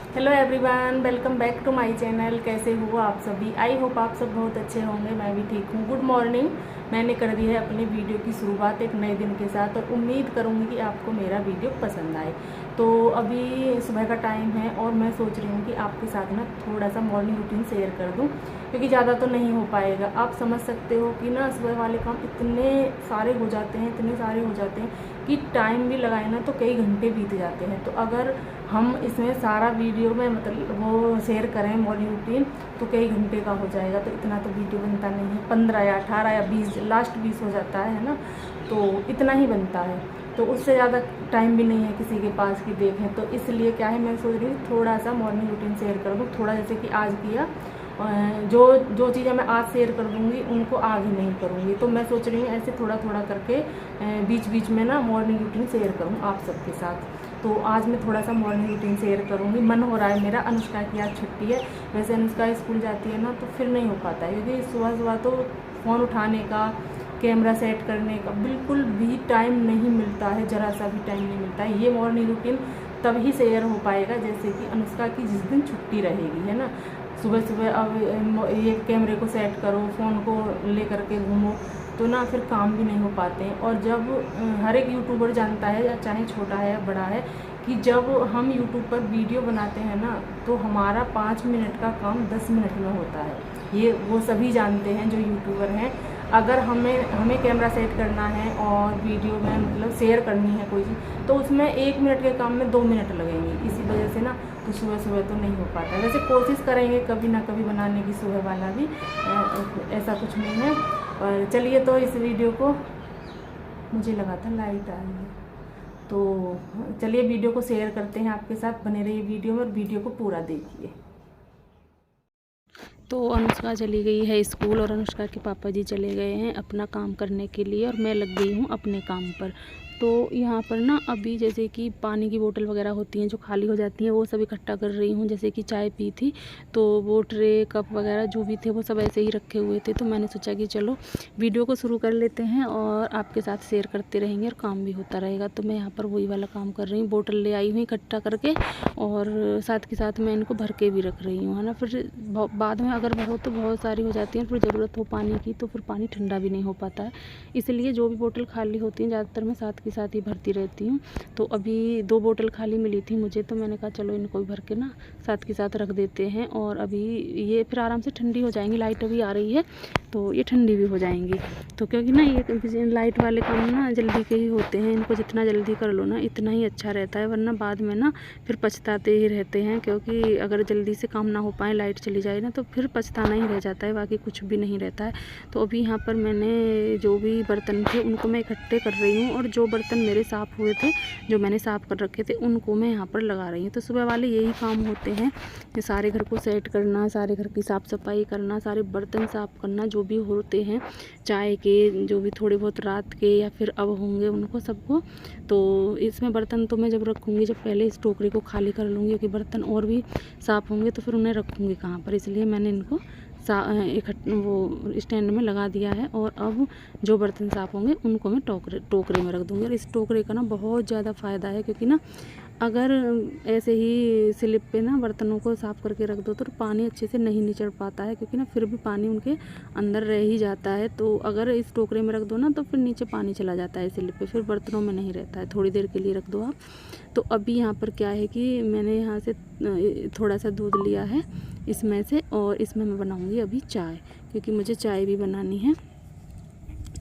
Hello everyone, welcome back to my channel. कैसे हो आप सभी? आई होप आप सब बहुत अच्छे होंगे। मैं भी ठीक हूँ। Good morning. मैंने कर दी है अपनी वीडियो की शुरुआत एक नए दिन के साथ और उम्मीद करूँगी कि आपको मेरा वीडियो पसंद आए। तो अभी सुबह का टाइम है और मैं सोच रही हूँ कि आपके साथ ना थोड़ा सा मॉर्निंग रूटीन शेयर कर दूँ, क्योंकि ज़्यादा तो नहीं हो पाएगा। आप समझ सकते हो कि ना सुबह वाले काम इतने सारे हो जाते हैं, इतने सारे हो जाते हैं कि टाइम भी लगाए ना तो कई घंटे बीत जाते हैं। तो अगर हम इसमें सारा वीडियो में मतलब वो शेयर करें मॉर्निंग रूटीन तो कई घंटे का हो जाएगा। तो इतना तो वीडियो बनता नहीं है, 15 या 18 या 20, लास्ट 20 हो जाता है ना, तो इतना ही बनता है। तो उससे ज़्यादा टाइम भी नहीं है किसी के पास कि देखें। तो इसलिए क्या है, मैं सोच रही हूँ थोड़ा सा मॉर्निंग रूटीन शेयर कर दूँ, थोड़ा जैसे कि आज किया। जो जो चीज़ें मैं आज शेयर कर दूँगी उनको आगे नहीं करूँगी। तो मैं सोच रही हूँ ऐसे थोड़ा थोड़ा करके बीच बीच में ना मॉर्निंग रूटीन शेयर करूँ आप सबके साथ। तो आज मैं थोड़ा सा मॉर्निंग रूटीन शेयर करूँगी। मन हो रहा है मेरा। अनुष्का की आज छुट्टी है। वैसे अनुष्का स्कूल जाती है ना तो फिर नहीं हो पाता है, क्योंकि सुबह सुबह तो फ़ोन उठाने का, कैमरा सेट करने का बिल्कुल भी टाइम नहीं मिलता है, ज़रा सा भी टाइम नहीं मिलता है। ये मॉर्निंग रूटीन तभी शेयर हो पाएगा जैसे कि अनुष्का की जिस दिन छुट्टी रहेगी, है ना। सुबह सुबह अब ये कैमरे को सेट करो, फ़ोन को ले करके घूमो, तो ना फिर काम भी नहीं हो पाते हैं। और जब हर एक यूट्यूबर जानता है, या चाहे छोटा है या बड़ा है, कि जब हम यूट्यूब पर वीडियो बनाते हैं ना तो हमारा 5 मिनट का काम 10 मिनट में होता है। ये वो सभी जानते हैं जो यूट्यूबर हैं। अगर हमें कैमरा सेट करना है और वीडियो में मतलब शेयर करनी है कोई चीज़, तो उसमें 1 मिनट के काम में 2 मिनट लगेंगे। इसी वजह से ना तो सुबह सुबह तो नहीं हो पाता। वैसे कोशिश करेंगे कभी ना कभी बनाने की सुबह वाला भी, ऐसा कुछ नहीं है। और चलिए, तो इस वीडियो को, मुझे लगा था लाइट आ रही है, तो चलिए वीडियो को शेयर करते हैं आपके साथ। बने रहिए वीडियो में और वीडियो को पूरा देखिए। तो अनुष्का चली गई है स्कूल और अनुष्का के पापा जी चले गए हैं अपना काम करने के लिए और मैं लग गई हूँ अपने काम पर। तो यहाँ पर ना अभी जैसे कि पानी की बोतल वगैरह होती हैं जो खाली हो जाती हैं वो सब इकट्ठा कर रही हूँ। जैसे कि चाय पी थी तो वो ट्रे कप वगैरह जो भी थे वो सब ऐसे ही रखे हुए थे। तो मैंने सोचा कि चलो वीडियो को शुरू कर लेते हैं और आपके साथ शेयर करते रहेंगे और काम भी होता रहेगा। तो मैं यहाँ पर वही वाला काम कर रही हूँ, बोतल ले आई हूँ इकट्ठा करके और साथ के साथ मैं इनको भर के भी रख रही हूँ, है ना। फिर बाद में अगर भरो तो बहुत सारी हो जाती हैं, फिर ज़रूरत हो पानी की तो फिर पानी ठंडा भी नहीं हो पाता है। इसलिए जो भी बोतल खाली होती हैं ज़्यादातर मैं साथ के साथ ही भरती रहती हूँ। तो अभी 2 बोतल खाली मिली थी मुझे, तो मैंने कहा चलो इनको भी भर के ना साथ के साथ रख देते हैं। और अभी ये फिर आराम से ठंडी हो जाएंगी। लाइट अभी आ रही है तो ये ठंडी भी हो जाएंगी। तो क्योंकि ना ये लाइट वाले काम ना जल्दी के ही होते हैं, इनको जितना जल्दी कर लो ना इतना ही अच्छा रहता है, वरना बाद में ना फिर पछताते ही रहते हैं। क्योंकि अगर जल्दी से काम ना हो पाए, लाइट चली जाए ना, तो फिर पछताना ही रह जाता है, बाकी कुछ भी नहीं रहता है। तो अभी यहाँ पर मैंने जो भी बर्तन थे उनको मैं इकट्ठे कर रही हूँ और जो बर्तन मेरे साफ़ हुए थे, जो मैंने साफ़ कर रखे थे, उनको मैं यहाँ पर लगा रही हूँ। तो सुबह वाले यही काम होते हैं, ये सारे घर को सेट करना, सारे घर की साफ़ सफाई करना, सारे बर्तन साफ़ करना, जो भी होते हैं चाय के, जो भी थोड़े बहुत रात के या फिर अब होंगे उनको सबको। तो इसमें बर्तन तो मैं जब रखूँगी, जब पहले इस टोकरी को खाली कर लूँगी, क्योंकि बर्तन और भी साफ़ होंगे तो फिर उन्हें रखूँगी कहाँ पर, इसलिए मैंने इनको वो स्टैंड में लगा दिया है। और अब जो बर्तन साफ़ होंगे उनको मैं टोकरे में रख दूँगी। और इस टोकरे का ना बहुत ज़्यादा फ़ायदा है, क्योंकि ना अगर ऐसे ही स्लिप पे ना बर्तनों को साफ़ करके रख दो तो पानी अच्छे से नहीं निचड़ पाता है, क्योंकि ना फिर भी पानी उनके अंदर रह ही जाता है। तो अगर इस टोकरे में रख दो ना तो फिर नीचे पानी चला जाता है स्लिप पे, फिर बर्तनों में नहीं रहता है, थोड़ी देर के लिए रख दो आप। तो अभी यहाँ पर क्या है कि मैंने यहाँ से थोड़ा सा दूध लिया है इसमें से, और इसमें मैं बनाऊँगी अभी चाय, क्योंकि मुझे चाय भी बनानी है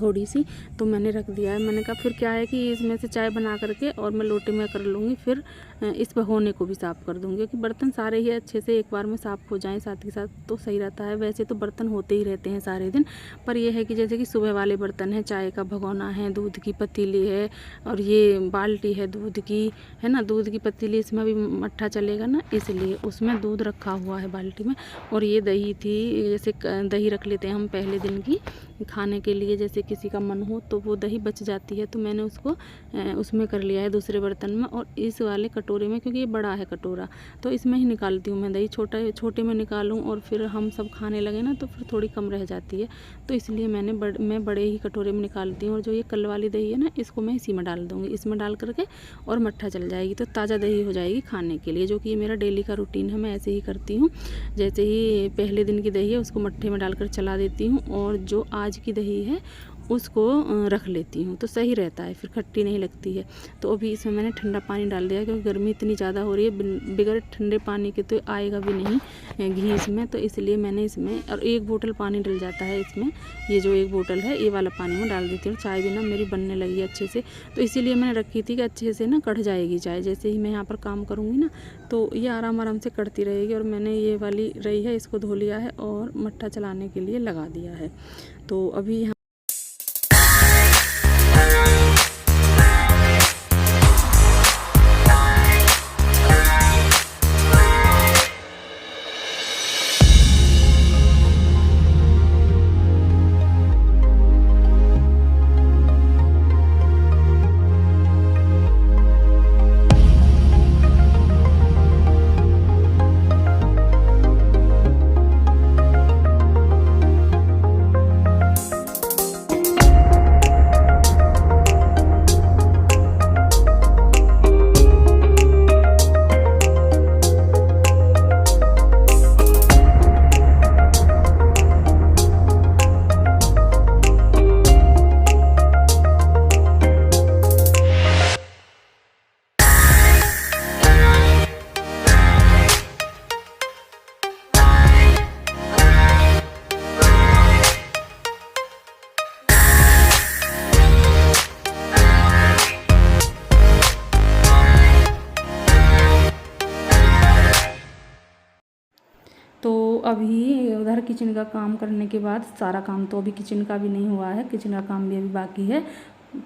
थोड़ी सी। तो मैंने रख दिया है। मैंने कहा फिर क्या है कि इसमें से चाय बना करके और मैं लोटे में कर लूँगी, फिर इस भगोने को भी साफ़ कर दूँगी, क्योंकि बर्तन सारे ही अच्छे से एक बार में साफ़ हो जाएं साथ ही साथ तो सही रहता है। वैसे तो बर्तन होते ही रहते हैं सारे दिन, पर यह है कि जैसे कि सुबह वाले बर्तन हैं, चाय का भगोना है, दूध की पतीली है, और ये बाल्टी है दूध की, है ना। दूध की पतीली, इसमें भी मट्ठा चलेगा ना, इसलिए उसमें दूध रखा हुआ है बाल्टी में। और ये दही थी, जैसे दही रख लेते हैं हम पहले दिन की खाने के लिए, जैसे किसी का मन हो तो वो दही बच जाती है, तो मैंने उसको उसमें कर लिया है दूसरे बर्तन में। और इस वाले कटोरे में, क्योंकि ये बड़ा है कटोरा, तो इसमें ही निकालती हूँ मैं दही। छोटे में निकालूँ और फिर हम सब खाने लगे ना तो फिर थोड़ी कम रह जाती है, तो इसलिए मैं बड़े ही कटोरे में निकालती हूँ। और जो ये कल वाली दही है ना, इसको मैं इसी में डाल दूँगी, इसमें डाल करके और मट्ठा चल जाएगी तो ताज़ा दही हो जाएगी खाने के लिए, जो कि ये मेरा डेली का रूटीन है। मैं ऐसे ही करती हूँ। जैसे ही पहले दिन की दही है उसको मट्ठे में डालकर चला देती हूँ, और जो आज की दही है उसको रख लेती हूँ, तो सही रहता है, फिर खट्टी नहीं लगती है। तो अभी इसमें मैंने ठंडा पानी डाल दिया, क्योंकि गर्मी इतनी ज़्यादा हो रही है, बगैर ठंडे पानी के तो आएगा भी नहीं घी इसमें। तो इसलिए मैंने इसमें, और 1 बोतल पानी डल जाता है इसमें, ये जो 1 बोतल है ये वाला पानी में डाल देती हूँ। चाय भी ना मेरी बनने लगी है अच्छे से, तो इसीलिए मैंने रखी थी कि अच्छे से ना कढ़ जाएगी चाय। जैसे ही मैं यहाँ पर काम करूँगी ना तो ये आराम से कढ़ती रहेगी। और मैंने ये वाली रही है, इसको धो लिया है और मट्ठा चलाने के लिए लगा दिया है। तो अभी तो अभी उधर किचन का काम करने के बाद, सारा काम तो अभी किचन का भी नहीं हुआ है, किचन का काम भी अभी बाकी है,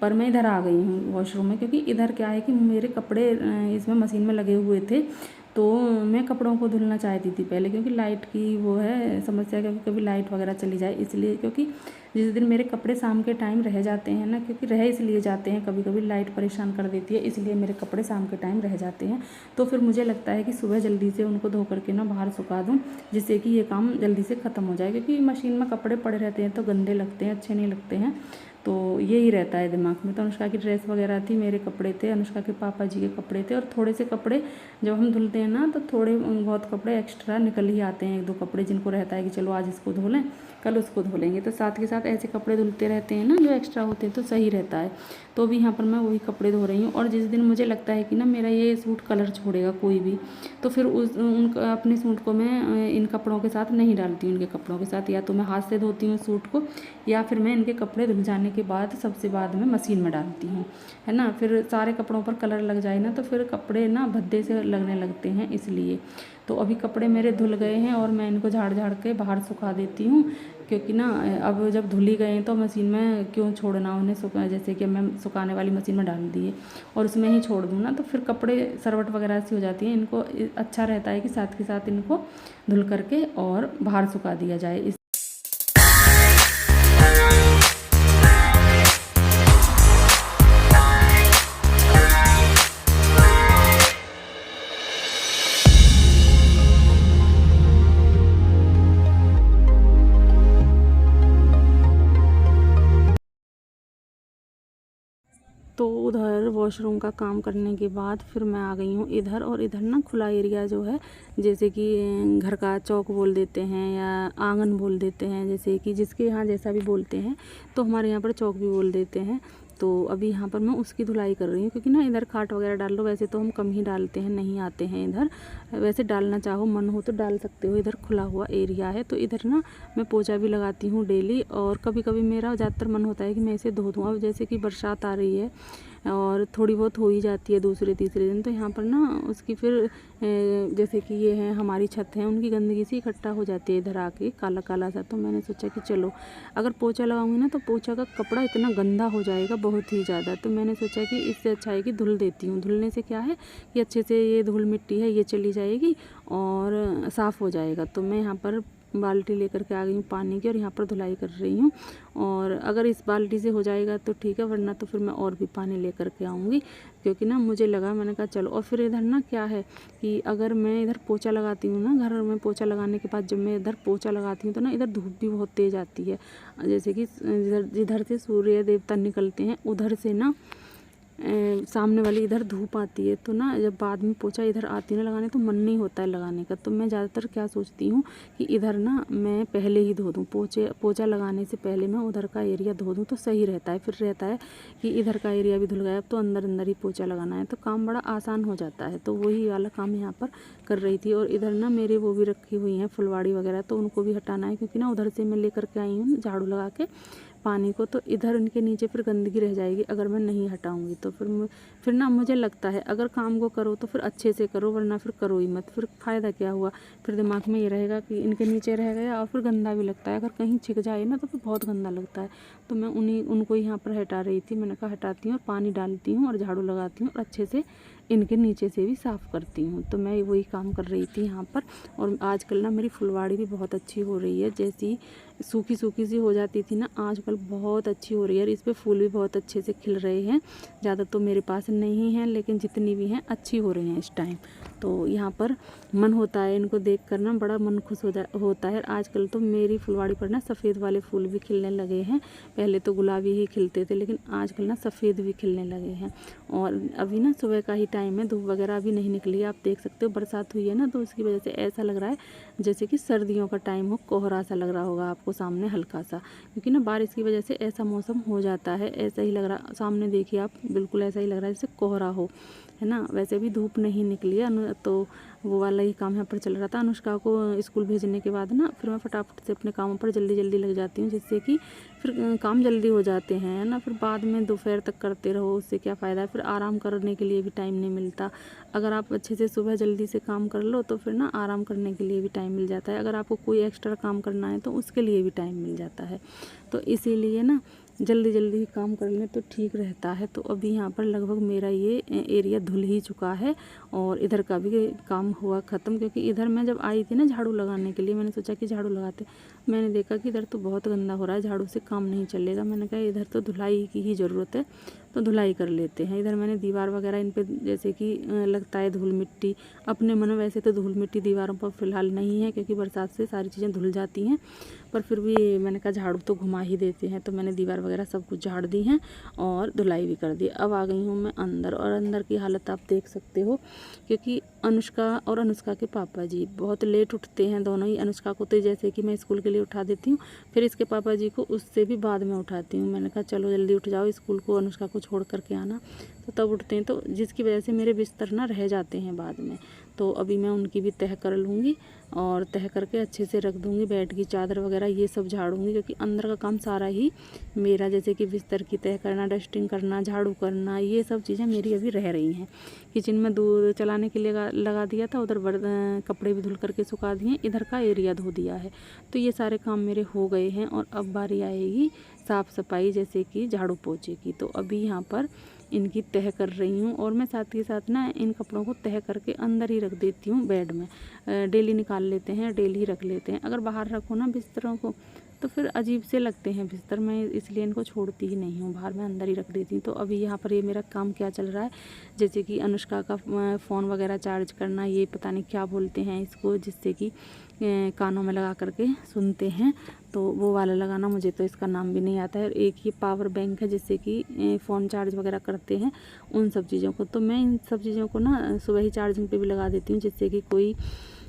पर मैं इधर आ गई हूँ वॉशरूम में। क्योंकि इधर क्या है कि मेरे कपड़े इसमें मशीन में लगे हुए थे, तो मैं कपड़ों को धुलना चाहती थी पहले, क्योंकि लाइट की वो है समस्या, क्योंकि कभी लाइट वगैरह चली जाए इसलिए। क्योंकि जिस दिन मेरे कपड़े शाम के टाइम रह जाते हैं ना, क्योंकि रह इसलिए जाते हैं, कभी कभी लाइट परेशान कर देती है, इसलिए मेरे कपड़े शाम के टाइम रह जाते हैं। तो फिर मुझे लगता है कि सुबह जल्दी से उनको धो करके ना बाहर सुखा दूँ, जिससे कि ये काम जल्दी से ख़त्म हो जाए। क्योंकि मशीन में कपड़े पड़े रहते हैं तो गंदे लगते हैं, अच्छे नहीं लगते हैं, तो यही रहता है दिमाग में। तो अनुष्का की ड्रेस वगैरह थी, मेरे कपड़े थे, अनुष्का के पापा जी के कपड़े थे, और थोड़े से कपड़े जब हम धुलते हैं ना तो थोड़े बहुत कपड़े एक्स्ट्रा निकल ही आते हैं, 1-2 कपड़े जिनको रहता है कि चलो आज इसको धो लें, कल उसको धो लेंगे। तो साथ के साथ ऐसे कपड़े धुलते रहते हैं ना जो एक्स्ट्रा होते हैं, तो सही रहता है। तो अभी यहाँ पर मैं वही कपड़े धो रही हूँ। और जिस दिन मुझे लगता है कि ना मेरा ये सूट कलर छोड़ेगा कोई भी, तो फिर अपने सूट को मैं इन कपड़ों के साथ नहीं डालती हूँ। इनके कपड़ों के साथ या तो मैं हाथ से धोती हूँ सूट को, या फिर मैं इनके कपड़े धुल जाने के बाद सबसे बाद में मशीन में डालती हूँ, है ना। फिर सारे कपड़ों पर कलर लग जाए ना तो फिर कपड़े ना भद्दे से लगने लगते हैं, इसलिए। तो अभी कपड़े मेरे धुल गए हैं और मैं इनको झाड़ के बाहर सुखा देती हूँ, क्योंकि ना अब जब धुल ही गए हैं तो मशीन में क्यों छोड़ना उन्हें। जैसे कि मैं सुखाने वाली मशीन में डाल दिए और उसमें ही छोड़ दूँ ना, तो फिर कपड़े सरवट वगैरह सी हो जाती हैं। इनको अच्छा रहता है कि साथ के साथ इनको धुल करके और बाहर सुखा दिया जाए। तो उधर वॉशरूम का काम करने के बाद फिर मैं आ गई हूँ इधर। और इधर ना खुला एरिया जो है, जैसे कि घर का चौक बोल देते हैं या आंगन बोल देते हैं, जैसे कि जिसके यहाँ जैसा भी बोलते हैं, तो हमारे यहाँ पर चौक भी बोल देते हैं। तो अभी यहाँ पर मैं उसकी धुलाई कर रही हूँ, क्योंकि ना इधर खाट वगैरह डाल लो, वैसे तो हम कम ही डालते हैं, नहीं आते हैं इधर। वैसे डालना चाहो, मन हो तो डाल सकते हो, इधर खुला हुआ एरिया है। तो इधर ना मैं पोछा भी लगाती हूँ डेली, और कभी कभी मेरा ज़्यादातर मन होता है कि मैं इसे धो दूँ। अब जैसे कि बरसात आ रही है और थोड़ी बहुत हो ही जाती है दूसरे तीसरे दिन, तो यहाँ पर ना उसकी फिर जैसे कि ये है हमारी छत है, उनकी गंदगी सी इकट्ठा हो जाती है इधर आके, काला काला सा। तो मैंने सोचा कि चलो अगर पोछा लगाऊंगी ना तो पोछा का कपड़ा इतना गंदा हो जाएगा, बहुत ही ज़्यादा। तो मैंने सोचा कि इससे अच्छा है कि धुल देती हूँ। धुलने से क्या है कि अच्छे से ये धूल मिट्टी है ये चली जाएगी और साफ़ हो जाएगा। तो मैं यहाँ पर बाल्टी लेकर के आ गई हूँ पानी की और यहाँ पर धुलाई कर रही हूँ। और अगर इस बाल्टी से हो जाएगा तो ठीक है, वरना तो फिर मैं और भी पानी लेकर के आऊँगी, क्योंकि ना मुझे लगा, मैंने कहा चलो। और फिर इधर ना क्या है कि अगर मैं इधर पोछा लगाती हूँ ना, घर में पोछा लगाने के बाद जब मैं इधर पोछा लगाती हूँ तो ना इधर धूप भी बहुत तेज़ आती है। जैसे कि जिधर से सूर्य देवता निकलते हैं उधर से ना सामने वाली इधर धूप आती है, तो ना जब बाद में पोछा इधर आती है ना लगाने, तो मन नहीं होता है लगाने का। तो मैं ज़्यादातर क्या सोचती हूँ कि इधर ना मैं पहले ही धो दूँ, पोछा लगाने से पहले मैं उधर का एरिया धो दूँ तो सही रहता है। फिर रहता है कि इधर का एरिया भी धुल गया, अब तो अंदर अंदर ही पोछा लगाना है, तो काम बड़ा आसान हो जाता है। तो वही वाला काम यहाँ पर कर रही थी। और इधर ना मेरे वो भी रखी हुई हैं फुलवाड़ी वगैरह, तो उनको भी हटाना है, क्योंकि ना उधर से मैं लेकर के आई हूँ झाड़ू लगा के पानी को, तो इधर उनके नीचे फिर गंदगी रह जाएगी अगर मैं नहीं हटाऊंगी। तो फिर ना मुझे लगता है अगर काम को करो तो फिर अच्छे से करो, वरना फिर करो ही मत, फिर फ़ायदा क्या हुआ। फिर दिमाग में ये रहेगा कि इनके नीचे रह गया, और फिर गंदा भी लगता है, अगर कहीं छिक जाए ना तो फिर बहुत गंदा लगता है। तो मैं उनको यहाँ पर हटा रही थी। मैंने कहा हटाती हूँ और पानी डालती हूँ और झाड़ू लगाती हूँ और अच्छे से इनके नीचे से भी साफ़ करती हूँ। तो मैं वही काम कर रही थी यहाँ पर। और आजकल ना मेरी फुलवाड़ी भी बहुत अच्छी हो रही है, जैसी सूखी सूखी सी हो जाती थी ना, आजकल बहुत अच्छी हो रही है। और इस पर फूल भी बहुत अच्छे से खिल रहे हैं। ज़्यादा तो मेरे पास नहीं है, लेकिन जितनी भी हैं अच्छी हो रही हैं इस टाइम। तो यहाँ पर मन होता है इनको देख कर ना, बड़ा मन खुश होता है। आजकल तो मेरी फुलवाड़ी पर ना सफ़ेद वाले फूल भी खिलने लगे हैं। पहले तो गुलाबी ही खिलते थे, लेकिन आजकल ना सफ़ेद भी खिलने लगे हैं। और अभी ना सुबह का ही टाइम है, धूप वगैरह अभी नहीं निकली है, आप देख सकते हो। बरसात हुई है ना, तो उसकी वजह से ऐसा लग रहा है जैसे कि सर्दियों का टाइम हो, कोहरा सा लग रहा होगा आपको सामने हल्का सा, क्योंकि ना बारिश की वजह से ऐसा मौसम हो जाता है। ऐसा ही लग रहा, सामने देखिए आप, बिल्कुल ऐसा ही लग रहा है जैसे कोहरा हो, है ना। वैसे भी धूप नहीं निकली है, तो वो वाला ही काम यहाँ पर चल रहा था। अनुष्का को स्कूल भेजने के बाद ना फिर मैं फटाफट से अपने कामों पर जल्दी जल्दी लग जाती हूँ, जिससे कि फिर काम जल्दी हो जाते हैं, है ना। फिर बाद में दोपहर तक करते रहो, उससे क्या फ़ायदा है, फिर आराम करने के लिए भी टाइम नहीं मिलता। अगर आप अच्छे से सुबह जल्दी से काम कर लो तो फिर ना आराम करने के लिए भी टाइम मिल जाता है। अगर आपको कोई एक्स्ट्रा काम करना है तो उसके लिए भी टाइम मिल जाता है। तो इसीलिए ना जल्दी जल्दी काम कर लें तो ठीक रहता है। तो अभी यहाँ पर लगभग मेरा ये एरिया धुल ही चुका है और इधर का भी काम हुआ ख़त्म, क्योंकि इधर मैं जब आई थी ना झाड़ू लगाने के लिए, मैंने सोचा कि झाड़ू लगाते, मैंने देखा कि इधर तो बहुत गंदा हो रहा है, झाड़ू से काम नहीं चलेगा। मैंने कहा इधर तो धुलाई की ही ज़रूरत है, तो धुलाई कर लेते हैं। इधर मैंने दीवार वगैरह इन पे जैसे कि लगता है धूल मिट्टी अपने मन, वैसे तो धूल मिट्टी दीवारों पर फ़िलहाल नहीं है, क्योंकि बरसात से सारी चीज़ें धुल जाती हैं, पर फिर भी मैंने कहा झाड़ू तो घुमा ही देते हैं। तो मैंने दीवार वगैरह सब कुछ झाड़ दी हैं और धुलाई भी कर दी। अब आ गई हूँ मैं अंदर, और अंदर की हालत आप देख सकते हो, क्योंकि अनुष्का और अनुष्का के पापा जी बहुत लेट उठते हैं दोनों ही। अनुष्का को तो जैसे कि मैं स्कूल के लिए उठा देती हूँ, फिर इसके पापा जी को उससे भी बाद में उठाती हूँ। मैंने कहा चलो जल्दी उठ जाओ, स्कूल को अनुष्का को छोड़ करके आना, तो तब उठते हैं। तो जिसकी वजह से मेरे बिस्तर ना रह जाते हैं बाद में। तो अभी मैं उनकी भी तह कर लूँगी और तह करके अच्छे से रख दूँगी। बेड की चादर वगैरह ये सब झाड़ूंगी, क्योंकि अंदर का काम सारा ही मेरा, जैसे कि बिस्तर की तह करना, डस्टिंग करना, झाड़ू करना, ये सब चीज़ें मेरी अभी रह रही हैं। किचन में दूध चलाने के लिए लगा दिया था, उधर कपड़े भी धुल करके सुखा दिए, इधर का एरिया धो दिया है। तो ये सारे काम मेरे हो गए हैं और अब बारी आएगी साफ़ सफाई, जैसे कि झाड़ू पोछे की। तो अभी यहाँ पर इनकी तह कर रही हूँ, और मैं साथ ही साथ ना इन कपड़ों को तह करके अंदर ही रख देती हूँ बेड में। डेली निकाल लेते हैं, डेली रख लेते हैं। अगर बाहर रखो ना बिस्तरों को तो फिर अजीब से लगते हैं बिस्तर, मैं इसलिए इनको छोड़ती ही नहीं हूँ, बाहर मैं अंदर ही रख देती हूँ। तो अभी यहाँ पर ये मेरा काम क्या चल रहा है, जैसे कि अनुष्का का फ़ोन वगैरह चार्ज करना, ये पता नहीं क्या बोलते हैं इसको, जिससे कि कानों में लगा करके सुनते हैं, तो वो वाला लगाना, मुझे तो इसका नाम भी नहीं आता है। एक ये पावर बैंक है जिससे कि फ़ोन चार्ज वगैरह करते हैं, उन सब चीज़ों को। तो मैं इन सब चीज़ों को ना सुबह ही चार्जिंग पे भी लगा देती हूँ, जिससे कि कोई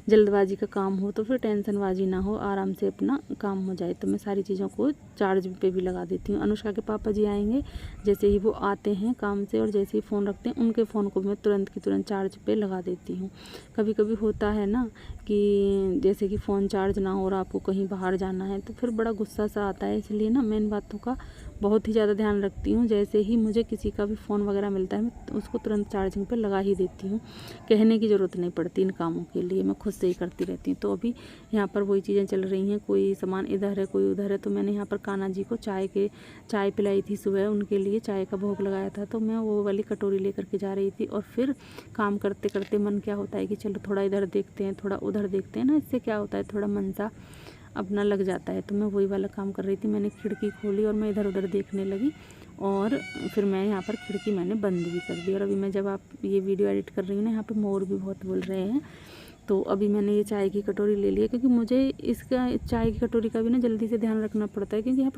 जल्दबाजी का काम हो तो फिर टेंशनबाजी ना हो, आराम से अपना काम हो जाए। तो मैं सारी चीज़ों को चार्ज पे भी लगा देती हूँ। अनुष्का के पापा जी आएंगे, जैसे ही वो आते हैं काम से और जैसे ही फ़ोन रखते हैं, उनके फ़ोन को मैं तुरंत की तुरंत चार्ज पे लगा देती हूँ। कभी कभी होता है ना कि जैसे कि फ़ोन चार्ज ना हो और आपको कहीं बाहर जाना है, तो फिर बड़ा गुस्सा सा आता है। इसलिए ना मैं इन बातों का बहुत ही ज़्यादा ध्यान रखती हूँ। जैसे ही मुझे किसी का भी फ़ोन वगैरह मिलता है, मैं उसको तुरंत चार्जिंग पे लगा ही देती हूँ। कहने की ज़रूरत नहीं पड़ती इन कामों के लिए, मैं खुद उससे ही करती रहती हूँ। तो अभी यहाँ पर वही चीज़ें चल रही हैं, कोई सामान इधर है कोई उधर है। तो मैंने यहाँ पर कान्हा जी को चाय पिलाई थी सुबह, उनके लिए चाय का भोग लगाया था, तो मैं वो वाली कटोरी लेकर के जा रही थी। और फिर काम करते करते मन क्या होता है कि चलो थोड़ा इधर देखते हैं थोड़ा उधर देखते हैं ना, इससे क्या होता है थोड़ा मन सा अपना लग जाता है। तो मैं वही वाला काम कर रही थी। मैंने खिड़की खोली और मैं इधर उधर देखने लगी और फिर मैं यहाँ पर खिड़की मैंने बंद भी कर दी। और अभी मैं जब आप ये वीडियो एडिट कर रही हूँ ना, यहाँ पे मोर भी बहुत बोल रहे हैं। तो अभी मैंने ये चाय की कटोरी ले ली है, क्योंकि मुझे इसका चाय की कटोरी का भी ना जल्दी से ध्यान रखना पड़ता है, क्योंकि यहाँ पर